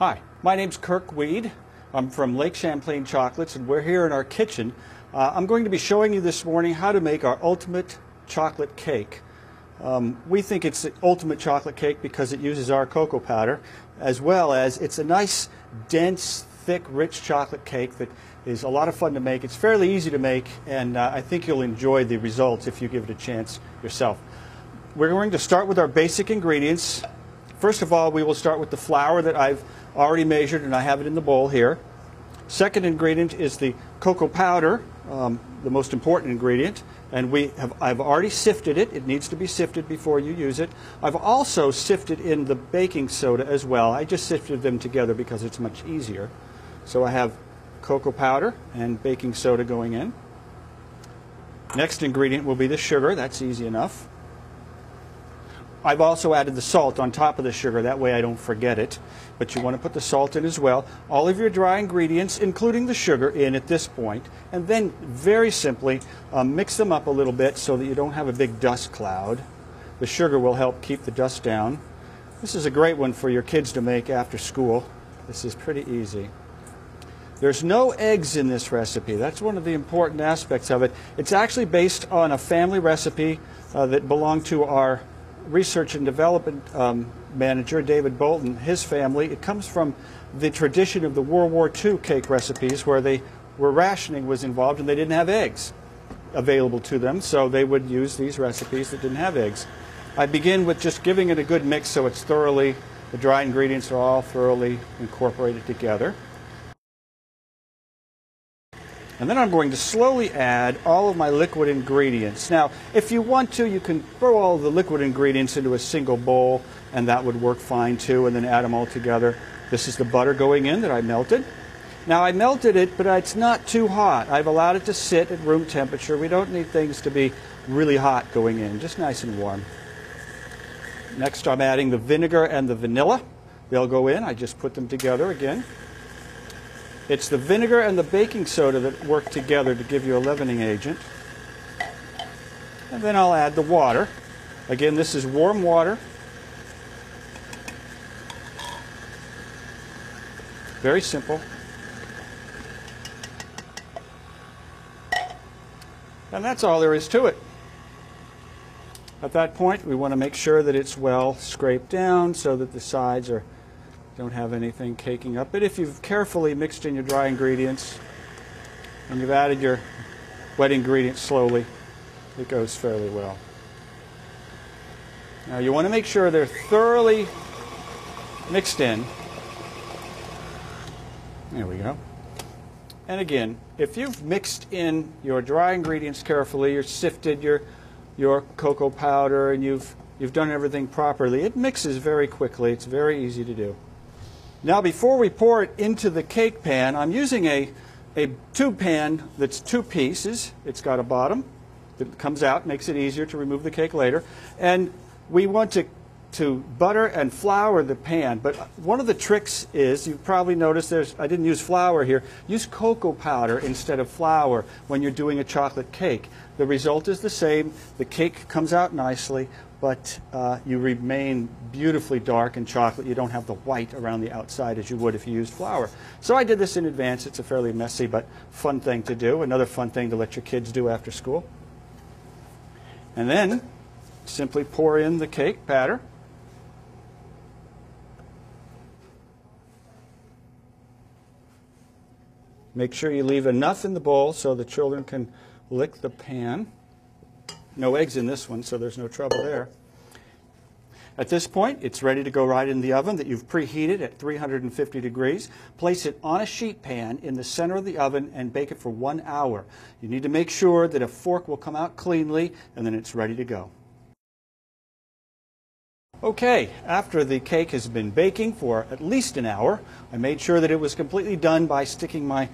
Hi, my name's Kirk Weed. I'm from Lake Champlain Chocolates, and we're here in our kitchen. I'm going to be showing you this morning how to make our ultimate chocolate cake. We think it's the ultimate chocolate cake because it uses our cocoa powder, as well as it's a nice, dense, thick, rich chocolate cake that is a lot of fun to make. It's fairly easy to make, and I think you'll enjoy the results if you give it a chance yourself. We're going to start with our basic ingredients. First of all, we will start with the flour that I've already measured, and I have it in the bowl here. Second ingredient is the cocoa powder, the most important ingredient, and I've already sifted it. It needs to be sifted before you use it. I've also sifted in the baking soda as well. I just sifted them together because it's much easier. So I have cocoa powder and baking soda going in. Next ingredient will be the sugar. That's easy enough. I've also added the salt on top of the sugar. That way I don't forget it. But you want to put the salt in as well. All of your dry ingredients, including the sugar, in at this point. And then, very simply, mix them up a little bit so that you don't have a big dust cloud. The sugar will help keep the dust down. This is a great one for your kids to make after school. This is pretty easy. There's no eggs in this recipe. That's one of the important aspects of it. It's actually based on a family recipe that belonged to our research and development manager, David Bolton, his family. It comes from the tradition of the World War II cake recipes where rationing was involved and they didn't have eggs available to them, so they would use these recipes that didn't have eggs. I begin with just giving it a good mix so the dry ingredients are all thoroughly incorporated together. And then I'm going to slowly add all of my liquid ingredients. Now, if you want to, you can throw all the liquid ingredients into a single bowl, and that would work fine too, and then add them all together. This is the butter going in that I melted. Now, I melted it, but it's not too hot. I've allowed it to sit at room temperature. We don't need things to be really hot going in, just nice and warm. Next, I'm adding the vinegar and the vanilla. They'll go in. I just put them together again. It's the vinegar and the baking soda that work together to give you a leavening agent. And then I'll add the water. Again, this is warm water. Very simple. And that's all there is to it. At that point, we want to make sure that it's well scraped down so that the sides don't have anything caking up. But if you've carefully mixed in your dry ingredients and you've added your wet ingredients slowly, it goes fairly well. Now you want to make sure they're thoroughly mixed in. There we go. And again, if you've mixed in your dry ingredients carefully, you've sifted your cocoa powder, and you've done everything properly, it mixes very quickly. It's very easy to do. Now, before we pour it into the cake pan, I'm using a tube pan that's two pieces. It's got a bottom that comes out, makes it easier to remove the cake later. And we want to butter and flour the pan. But one of the tricks is, you've probably noticed I didn't use flour here. Use cocoa powder instead of flour when you're doing a chocolate cake. The result is the same. The cake comes out nicely, but you remain beautifully dark and chocolate. You don't have the white around the outside as you would if you used flour. So I did this in advance. It's a fairly messy but fun thing to do. Another fun thing to let your kids do after school. And then simply pour in the cake batter. Make sure you leave enough in the bowl so the children can lick the pan. No eggs in this one, so there's no trouble there. At this point, it's ready to go right in the oven that you've preheated at 350 degrees. Place it on a sheet pan in the center of the oven and bake it for 1 hour. You need to make sure that a fork will come out cleanly, and then it's ready to go. Okay, after the cake has been baking for at least an hour, I made sure that it was completely done by sticking my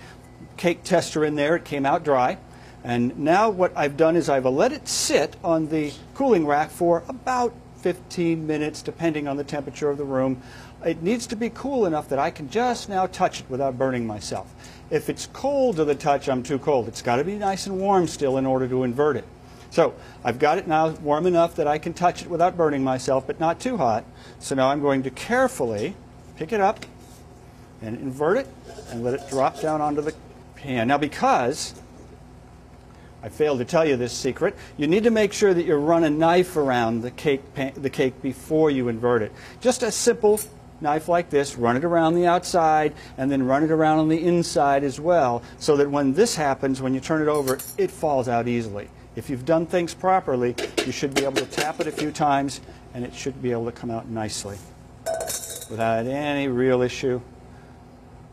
cake tester in there. It came out dry. And now what I've done is I've let it sit on the cooling rack for about 15 minutes, depending on the temperature of the room. It needs to be cool enough that I can just now touch it without burning myself. If it's cold to the touch, I'm too cold. It's got to be nice and warm still in order to invert it. So I've got it now warm enough that I can touch it without burning myself, but not too hot. So now I'm going to carefully pick it up and invert it and let it drop down onto the pan. Now, because I failed to tell you this secret, you need to make sure that you run a knife around the cake before you invert it. Just a simple knife like this, run it around the outside and then run it around on the inside as well, so that when this happens, when you turn it over, it falls out easily. If you've done things properly, you should be able to tap it a few times and it should be able to come out nicely without any real issue,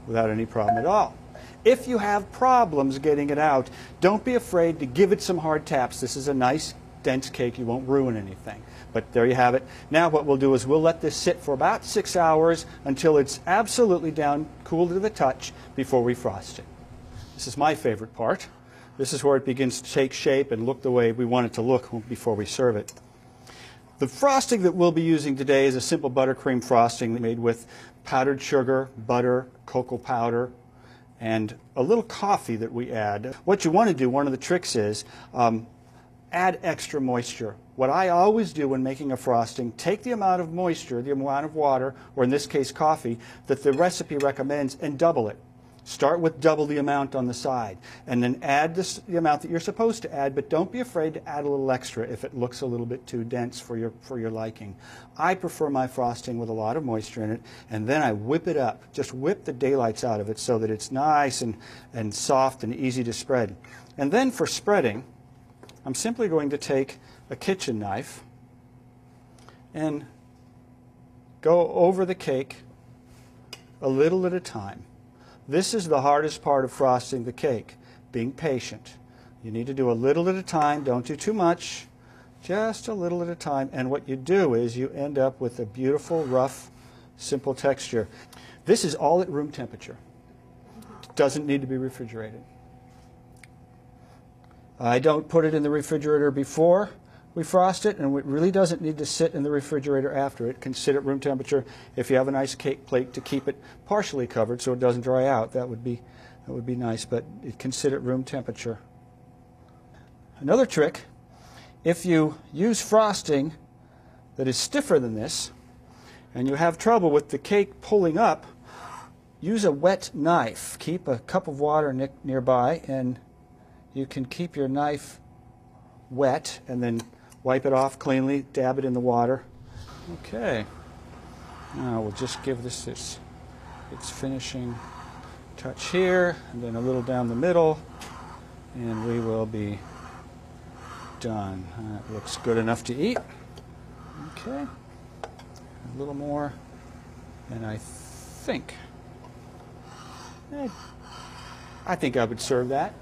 without any problem at all. If you have problems getting it out, don't be afraid to give it some hard taps. This is a nice, dense cake. You won't ruin anything. But there you have it. Now what we'll do is we'll let this sit for about 6 hours until it's absolutely down, cool to the touch, before we frost it. This is my favorite part. This is where it begins to take shape and look the way we want it to look before we serve it. The frosting that we'll be using today is a simple buttercream frosting made with powdered sugar, butter, cocoa powder, and a little coffee that we add. What you want to do, one of the tricks is add extra moisture. What I always do when making a frosting, take the amount of moisture, the amount of water, or in this case coffee, that the recipe recommends and double it. Start with double the amount on the side, and then add the amount that you're supposed to add, but don't be afraid to add a little extra if it looks a little bit too dense for your liking. I prefer my frosting with a lot of moisture in it, and then I whip it up. Just whip the daylights out of it so that it's nice and soft and easy to spread. And then for spreading, I'm simply going to take a kitchen knife and go over the cake a little at a time. This is the hardest part of frosting the cake, being patient. You need to do a little at a time. Don't do too much, just a little at a time. And what you do is you end up with a beautiful, rough, simple texture. This is all at room temperature. It doesn't need to be refrigerated. I don't put it in the refrigerator before we frost it, and it really doesn't need to sit in the refrigerator after. It can sit at room temperature. If you have a nice cake plate to keep it partially covered so it doesn't dry out, that would be nice, but it can sit at room temperature. Another trick, if you use frosting that is stiffer than this and you have trouble with the cake pulling up, use a wet knife. Keep a cup of water nearby, and you can keep your knife wet and then wipe it off cleanly, dab it in the water. Okay. Now we'll just give this its finishing touch here, and then a little down the middle, and we will be done. That looks good enough to eat. Okay. A little more, and I think I would serve that.